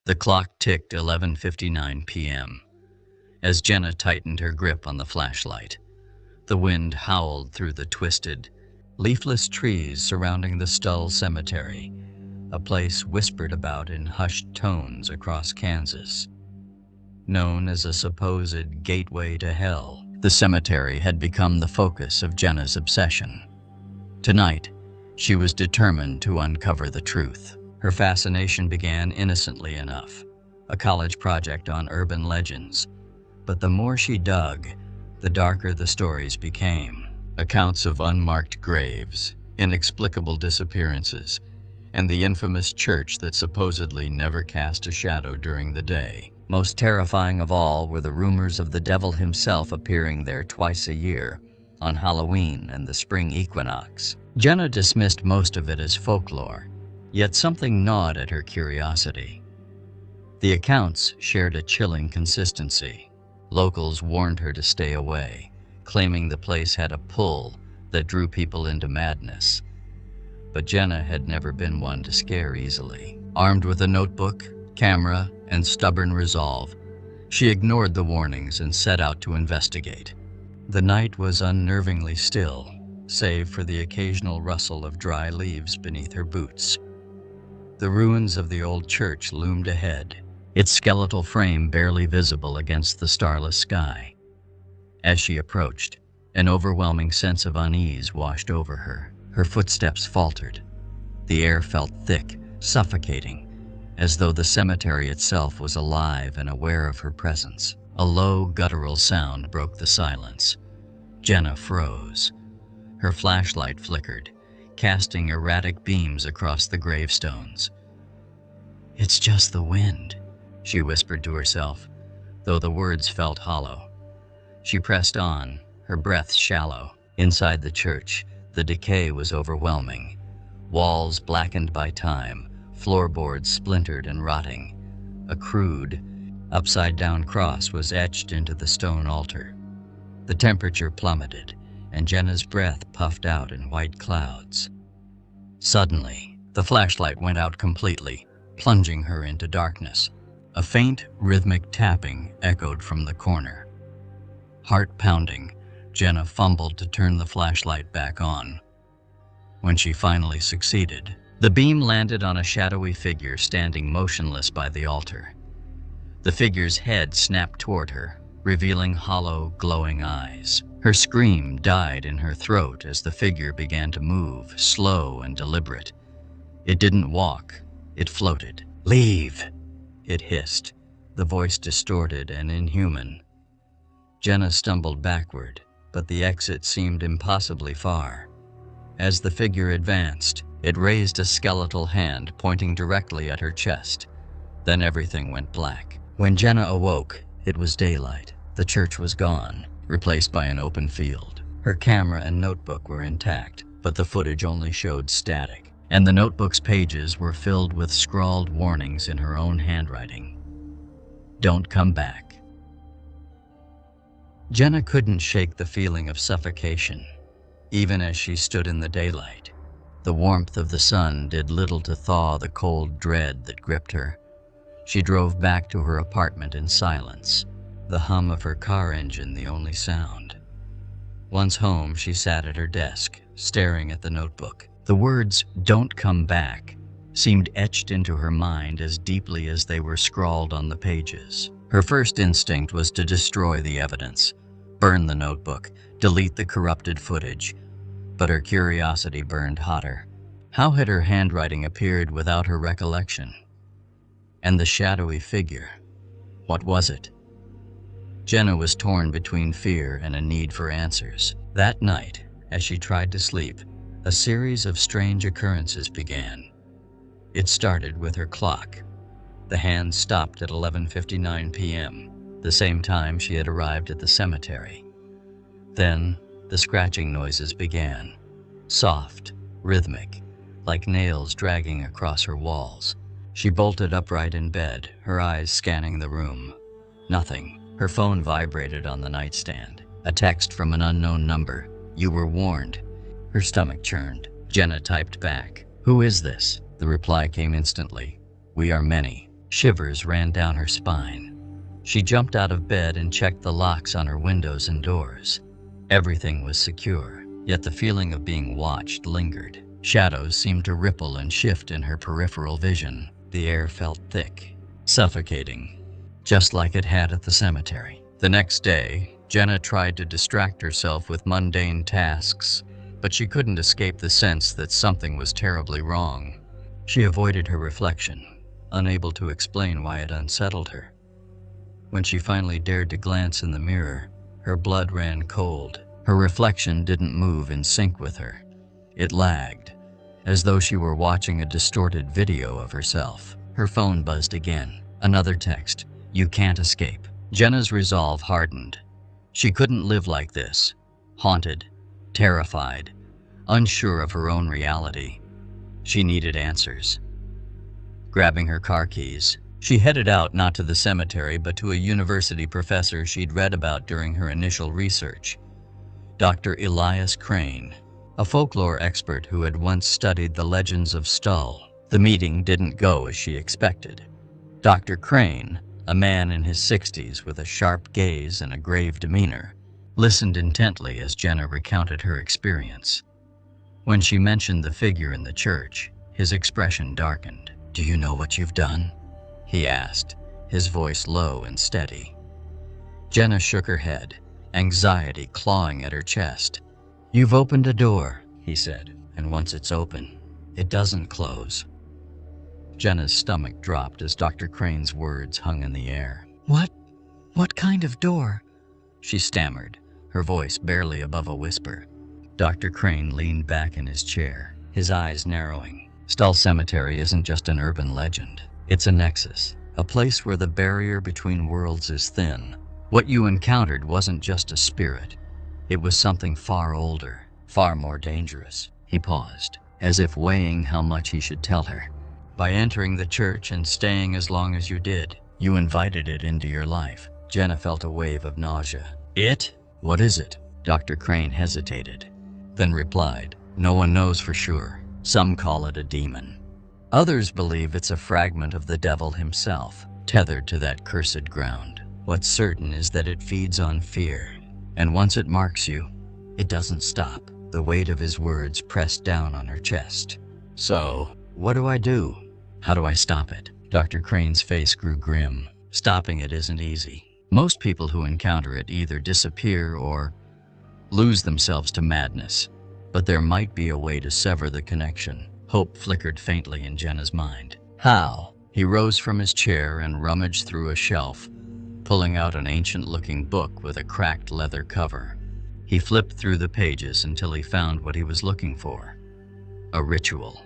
The clock ticked 11:59 p.m. as Jenna tightened her grip on the flashlight. The wind howled through the twisted, leafless trees surrounding the Stull Cemetery, a place whispered about in hushed tones across Kansas. Known as a supposed gateway to hell, the cemetery had become the focus of Jenna's obsession. Tonight, she was determined to uncover the truth. Her fascination began innocently enough, a college project on urban legends. But the more she dug, the darker the stories became. Accounts of unmarked graves, inexplicable disappearances, and the infamous church that supposedly never cast a shadow during the day. Most terrifying of all were the rumors of the devil himself appearing there twice a year, on Halloween and the spring equinox. Jenna dismissed most of it as folklore, yet something gnawed at her curiosity. The accounts shared a chilling consistency. Locals warned her to stay away, claiming the place had a pull that drew people into madness. But Jenna had never been one to scare easily. Armed with a notebook, camera, and stubborn resolve, she ignored the warnings and set out to investigate. The night was unnervingly still, save for the occasional rustle of dry leaves beneath her boots. The ruins of the old church loomed ahead, its skeletal frame barely visible against the starless sky. As she approached, an overwhelming sense of unease washed over her. Her footsteps faltered. The air felt thick, suffocating, as though the cemetery itself was alive and aware of her presence. A low, guttural sound broke the silence. Jenna froze. Her flashlight flickered, casting erratic beams across the gravestones. "It's just the wind," she whispered to herself, though the words felt hollow. She pressed on, her breath shallow. Inside the church, the decay was overwhelming. Walls blackened by time, floorboards splintered and rotting. A crude, upside-down cross was etched into the stone altar. The temperature plummeted, and Jenna's breath puffed out in white clouds. Suddenly, the flashlight went out completely, plunging her into darkness. A faint, rhythmic tapping echoed from the corner. Heart pounding, Jenna fumbled to turn the flashlight back on. When she finally succeeded, the beam landed on a shadowy figure standing motionless by the altar. The figure's head snapped toward her, revealing hollow, glowing eyes. Her scream died in her throat as the figure began to move, slow and deliberate. It didn't walk, it floated. "Leave!" it hissed, the voice distorted and inhuman. Jenna stumbled backward, but the exit seemed impossibly far. As the figure advanced, it raised a skeletal hand pointing directly at her chest. Then everything went black. When Jenna awoke, it was daylight. The church was gone, replaced by an open field. Her camera and notebook were intact, but the footage only showed static, and the notebook's pages were filled with scrawled warnings in her own handwriting. "Don't come back." Jenna couldn't shake the feeling of suffocation, even as she stood in the daylight. The warmth of the sun did little to thaw the cold dread that gripped her. She drove back to her apartment in silence, the hum of her car engine the only sound. Once home, she sat at her desk, staring at the notebook. The words, "Don't come back," seemed etched into her mind as deeply as they were scrawled on the pages. Her first instinct was to destroy the evidence, burn the notebook, delete the corrupted footage. But her curiosity burned hotter. How had her handwriting appeared without her recollection? And the shadowy figure, what was it? Jenna was torn between fear and a need for answers. That night, as she tried to sleep, a series of strange occurrences began. It started with her clock. The hand stopped at 11:59 p.m., the same time she had arrived at the cemetery. Then, the scratching noises began, soft, rhythmic, like nails dragging across her walls. She bolted upright in bed, her eyes scanning the room. Nothing. Her phone vibrated on the nightstand. A text from an unknown number. "You were warned." Her stomach churned. Jenna typed back, "Who is this?" The reply came instantly. "We are many." Shivers ran down her spine. She jumped out of bed and checked the locks on her windows and doors. Everything was secure, yet the feeling of being watched lingered. Shadows seemed to ripple and shift in her peripheral vision. The air felt thick, suffocating, just like it had at the cemetery. The next day, Jenna tried to distract herself with mundane tasks, but she couldn't escape the sense that something was terribly wrong. She avoided her reflection, unable to explain why it unsettled her. When she finally dared to glance in the mirror, her blood ran cold. Her reflection didn't move in sync with her. It lagged, as though she were watching a distorted video of herself. Her phone buzzed again. Another text. "You can't escape." Jenna's resolve hardened. She couldn't live like this, haunted, terrified, unsure of her own reality. She needed answers. Grabbing her car keys, she headed out not to the cemetery but to a university professor she'd read about during her initial research, Dr. Elias Crane, a folklore expert who had once studied the legends of Stull. The meeting didn't go as she expected. Dr. Crane, a man in his 60s with a sharp gaze and a grave demeanor, listened intently as Jenna recounted her experience. When she mentioned the figure in the church, his expression darkened. "Do you know what you've done?" he asked, his voice low and steady. Jenna shook her head, anxiety clawing at her chest. "You've opened a door," he said, "and once it's open, it doesn't close." Jenna's stomach dropped as Dr. Crane's words hung in the air. What kind of door?" she stammered, her voice barely above a whisper. Dr. Crane leaned back in his chair, his eyes narrowing. "Stull Cemetery isn't just an urban legend. It's a nexus, a place where the barrier between worlds is thin. What you encountered wasn't just a spirit. It was something far older, far more dangerous." He paused, as if weighing how much he should tell her. "By entering the church and staying as long as you did, you invited it into your life." Jenna felt a wave of nausea. "It? What is it?" Dr. Crane hesitated, then replied, "No one knows for sure. Some call it a demon. Others believe it's a fragment of the devil himself, tethered to that cursed ground. What's certain is that it feeds on fear, and once it marks you, it doesn't stop." The weight of his words pressed down on her chest. "So, what do I do? How do I stop it?" Dr. Crane's face grew grim. "Stopping it isn't easy. Most people who encounter it either disappear or lose themselves to madness. But there might be a way to sever the connection." Hope flickered faintly in Jenna's mind. "How?" He rose from his chair and rummaged through a shelf, pulling out an ancient-looking book with a cracked leather cover. He flipped through the pages until he found what he was looking for. A ritual.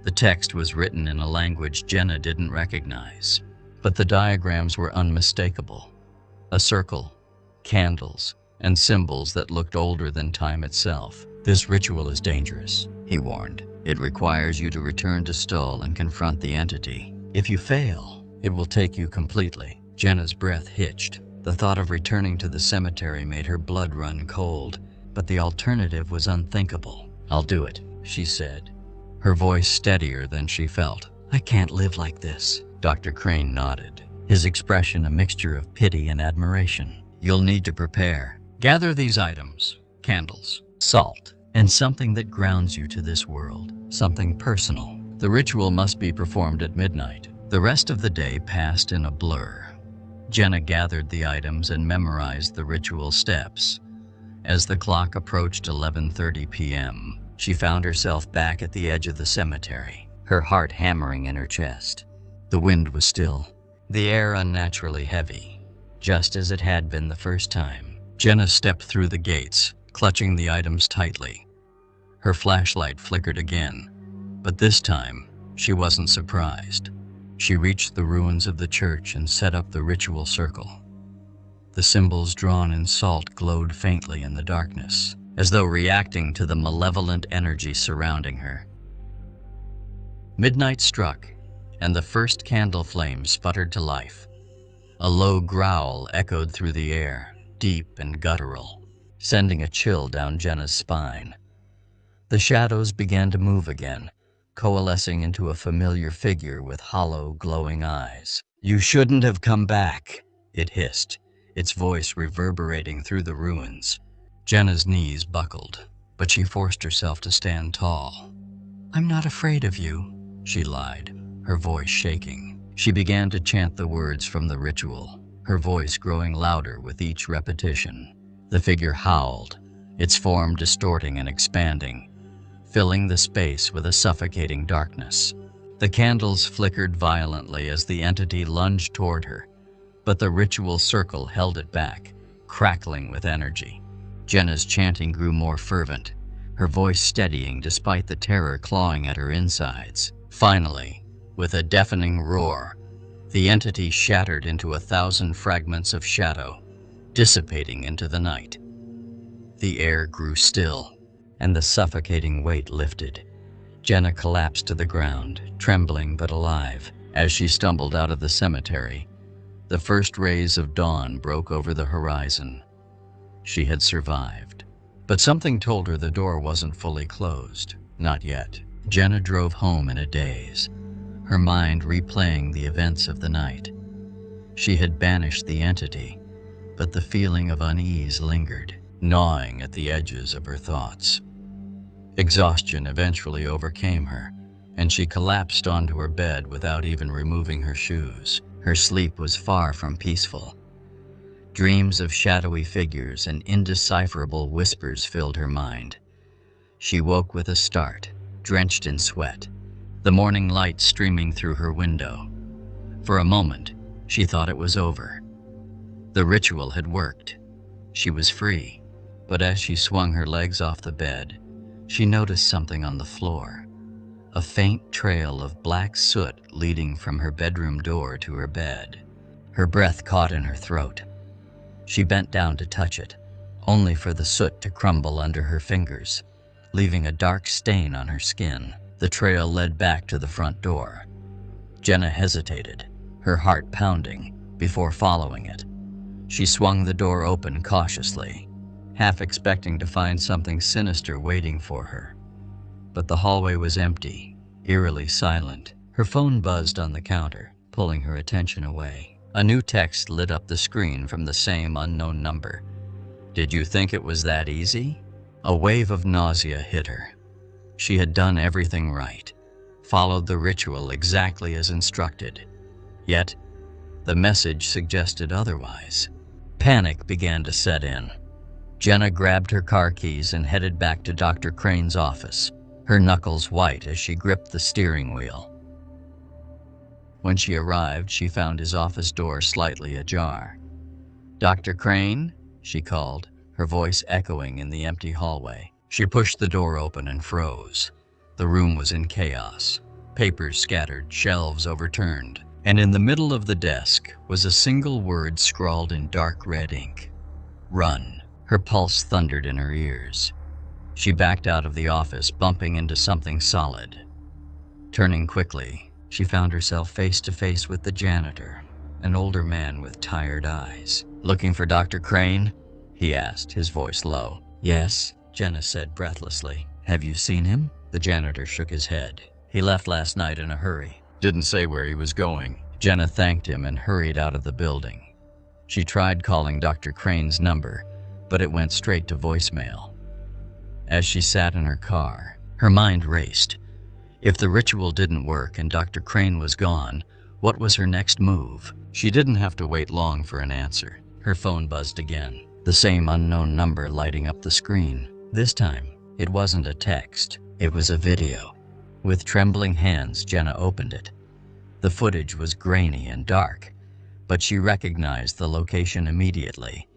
The text was written in a language Jenna didn't recognize, but the diagrams were unmistakable. A circle, candles, and symbols that looked older than time itself. "This ritual is dangerous," he warned. "It requires you to return to Stull and confront the entity. If you fail, it will take you completely." Jenna's breath hitched. The thought of returning to the cemetery made her blood run cold, but the alternative was unthinkable. "I'll do it," she said, her voice steadier than she felt. "I can't live like this." Dr. Crane nodded, his expression a mixture of pity and admiration. "You'll need to prepare. Gather these items: candles, salt, and something that grounds you to this world, something personal. The ritual must be performed at midnight." The rest of the day passed in a blur. Jenna gathered the items and memorized the ritual steps. As the clock approached 11:30 p.m., she found herself back at the edge of the cemetery, her heart hammering in her chest. The wind was still, the air unnaturally heavy, just as it had been the first time. Jenna stepped through the gates, clutching the items tightly. Her flashlight flickered again, but this time, she wasn't surprised. She reached the ruins of the church and set up the ritual circle. The symbols drawn in salt glowed faintly in the darkness, as though reacting to the malevolent energy surrounding her. Midnight struck, and the first candle flame sputtered to life. A low growl echoed through the air, deep and guttural, sending a chill down Jenna's spine. The shadows began to move again, coalescing into a familiar figure with hollow, glowing eyes. "You shouldn't have come back," it hissed, its voice reverberating through the ruins. Jenna's knees buckled, but she forced herself to stand tall. "I'm not afraid of you," she lied, her voice shaking. She began to chant the words from the ritual, her voice growing louder with each repetition. The figure howled, its form distorting and expanding, filling the space with a suffocating darkness. The candles flickered violently as the entity lunged toward her, but the ritual circle held it back, crackling with energy. Jenna's chanting grew more fervent, her voice steadying despite the terror clawing at her insides. Finally, with a deafening roar, the entity shattered into 1,000 fragments of shadow, dissipating into the night. The air grew still, and the suffocating weight lifted. Jenna collapsed to the ground, trembling but alive. As she stumbled out of the cemetery, the first rays of dawn broke over the horizon. She had survived. But something told her the door wasn't fully closed. Not yet. Jenna drove home in a daze, her mind replaying the events of the night. She had banished the entity, but the feeling of unease lingered, gnawing at the edges of her thoughts. Exhaustion eventually overcame her, and she collapsed onto her bed without even removing her shoes. Her sleep was far from peaceful. Dreams of shadowy figures and indecipherable whispers filled her mind. She woke with a start, drenched in sweat, the morning light streaming through her window. For a moment, she thought it was over. The ritual had worked. She was free. But as she swung her legs off the bed, she noticed something on the floor. A faint trail of black soot leading from her bedroom door to her bed. Her breath caught in her throat. She bent down to touch it, only for the soot to crumble under her fingers, leaving a dark stain on her skin. The trail led back to the front door. Jenna hesitated, her heart pounding, before following it. She swung the door open cautiously, half expecting to find something sinister waiting for her. But the hallway was empty, eerily silent. Her phone buzzed on the counter, pulling her attention away. A new text lit up the screen from the same unknown number. "Did you think it was that easy?" A wave of nausea hit her. She had done everything right, followed the ritual exactly as instructed. Yet, the message suggested otherwise. Panic began to set in. Jenna grabbed her car keys and headed back to Dr. Crane's office, her knuckles white as she gripped the steering wheel. When she arrived, she found his office door slightly ajar. "Dr. Crane?" she called, her voice echoing in the empty hallway. She pushed the door open and froze. The room was in chaos. Papers scattered, shelves overturned, and in the middle of the desk was a single word scrawled in dark red ink. "Run." Her pulse thundered in her ears. She backed out of the office, bumping into something solid. Turning quickly, she found herself face to face with the janitor, an older man with tired eyes. "Looking for Dr. Crane?" he asked, his voice low. "Yes," Jenna said breathlessly. "Have you seen him?" The janitor shook his head. "He left last night in a hurry. Didn't say where he was going." Jenna thanked him and hurried out of the building. She tried calling Dr. Crane's number, but it went straight to voicemail. As she sat in her car, her mind raced. If the ritual didn't work and Dr. Crane was gone, what was her next move? She didn't have to wait long for an answer. Her phone buzzed again, the same unknown number lighting up the screen. This time, it wasn't a text, it was a video. With trembling hands, Jenna opened it. The footage was grainy and dark, but she recognized the location immediately.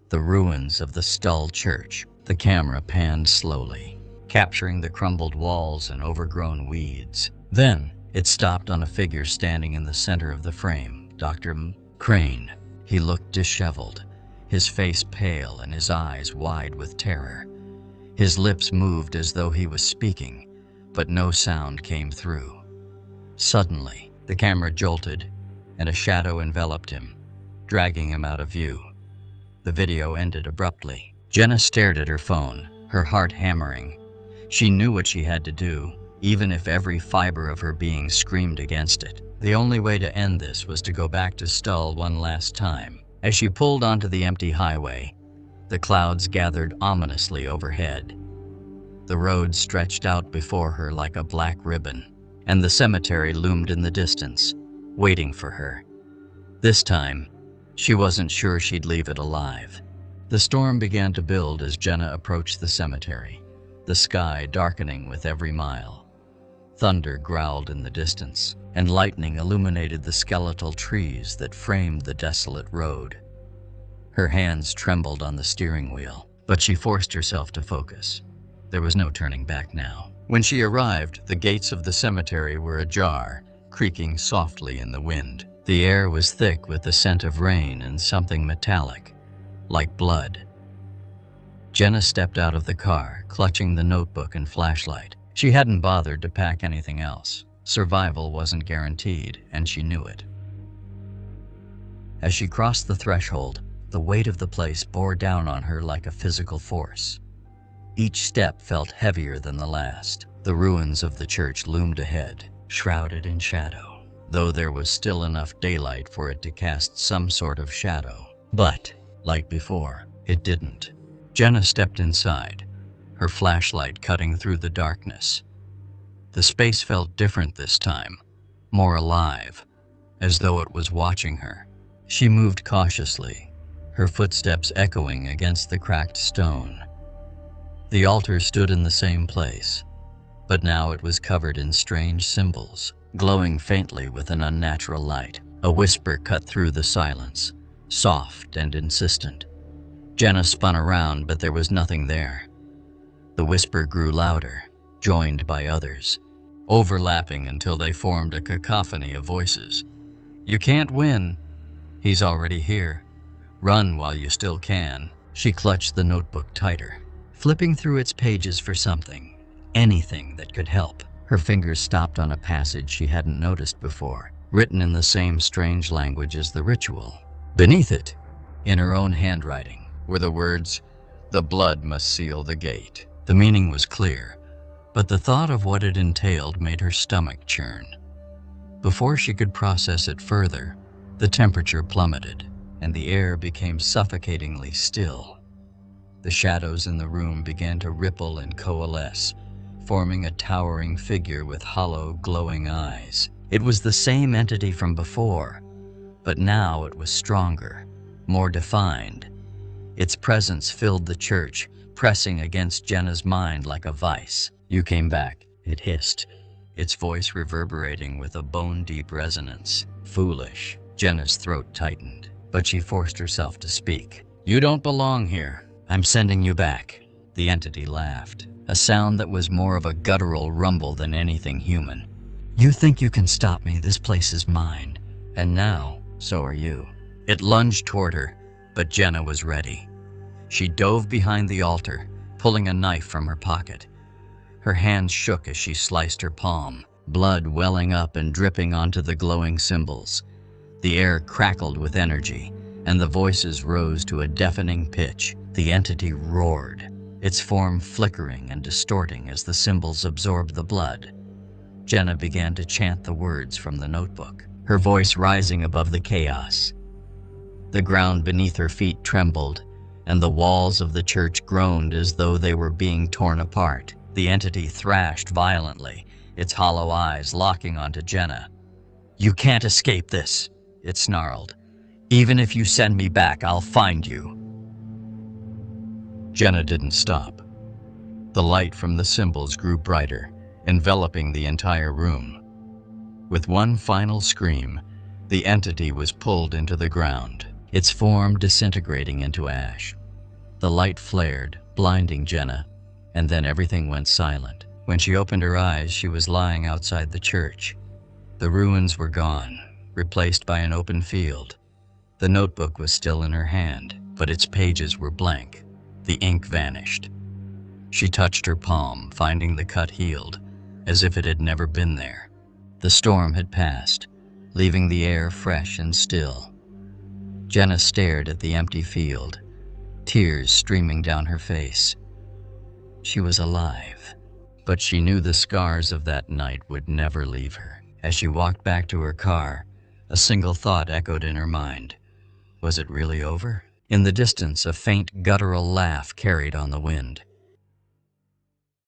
The ruins of the Stull Church. The camera panned slowly, capturing the crumbled walls and overgrown weeds. Then, it stopped on a figure standing in the center of the frame, Dr. Crane. He looked disheveled, his face pale and his eyes wide with terror. His lips moved as though he was speaking, but no sound came through. Suddenly, the camera jolted, and a shadow enveloped him, dragging him out of view. The video ended abruptly. Jenna stared at her phone, her heart hammering. She knew what she had to do, even if every fiber of her being screamed against it. The only way to end this was to go back to Stull one last time. As she pulled onto the empty highway, the clouds gathered ominously overhead. The road stretched out before her like a black ribbon, and the cemetery loomed in the distance, waiting for her. This time, she wasn't sure she'd leave it alive. The storm began to build as Jenna approached the cemetery, the sky darkening with every mile. Thunder growled in the distance, and lightning illuminated the skeletal trees that framed the desolate road. Her hands trembled on the steering wheel, but she forced herself to focus. There was no turning back now. When she arrived, the gates of the cemetery were ajar, creaking softly in the wind. The air was thick with the scent of rain and something metallic, like blood. Jenna stepped out of the car, clutching the notebook and flashlight. She hadn't bothered to pack anything else. Survival wasn't guaranteed, and she knew it. As she crossed the threshold, the weight of the place bore down on her like a physical force. Each step felt heavier than the last. The ruins of the church loomed ahead, shrouded in shadow, though there was still enough daylight for it to cast some sort of shadow. But, like before, it didn't. Jenna stepped inside, her flashlight cutting through the darkness. The space felt different this time, more alive, as though it was watching her. She moved cautiously, her footsteps echoing against the cracked stone. The altar stood in the same place, but now it was covered in strange symbols, glowing faintly with an unnatural light. A whisper cut through the silence, soft and insistent. Jenna spun around, but there was nothing there. The whisper grew louder, joined by others, overlapping until they formed a cacophony of voices. "You can't win. He's already here. Run while you still can." She clutched the notebook tighter, flipping through its pages for something, anything that could help. Her fingers stopped on a passage she hadn't noticed before, written in the same strange language as the ritual. Beneath it, in her own handwriting, were the words, "The blood must seal the gate." The meaning was clear, but the thought of what it entailed made her stomach churn. Before she could process it further, the temperature plummeted, and the air became suffocatingly still. The shadows in the room began to ripple and coalesce, forming a towering figure with hollow, glowing eyes. It was the same entity from before, but now it was stronger, more defined. Its presence filled the church, pressing against Jenna's mind like a vice. "You came back," it hissed, its voice reverberating with a bone-deep resonance. "Foolish." Jenna's throat tightened, but she forced herself to speak. "You don't belong here. I'm sending you back." The entity laughed, a sound that was more of a guttural rumble than anything human. "You think you can stop me? This place is mine. And now, so are you." It lunged toward her, but Jenna was ready. She dove behind the altar, pulling a knife from her pocket. Her hands shook as she sliced her palm, blood welling up and dripping onto the glowing symbols. The air crackled with energy, and the voices rose to a deafening pitch. The entity roared, its form flickering and distorting as the symbols absorbed the blood. Jenna began to chant the words from the notebook, her voice rising above the chaos. The ground beneath her feet trembled, and the walls of the church groaned as though they were being torn apart. The entity thrashed violently, its hollow eyes locking onto Jenna. "You can't escape this," it snarled. "Even if you send me back, I'll find you." Jenna didn't stop. The light from the symbols grew brighter, enveloping the entire room. With one final scream, the entity was pulled into the ground, its form disintegrating into ash. The light flared, blinding Jenna, and then everything went silent. When she opened her eyes, she was lying outside the church. The ruins were gone, replaced by an open field. The notebook was still in her hand, but its pages were blank. The ink vanished. She touched her palm, finding the cut healed, as if it had never been there. The storm had passed, leaving the air fresh and still. Jenna stared at the empty field, tears streaming down her face. She was alive. But she knew the scars of that night would never leave her. As she walked back to her car, a single thought echoed in her mind. Was it really over? In the distance, a faint guttural laugh carried on the wind.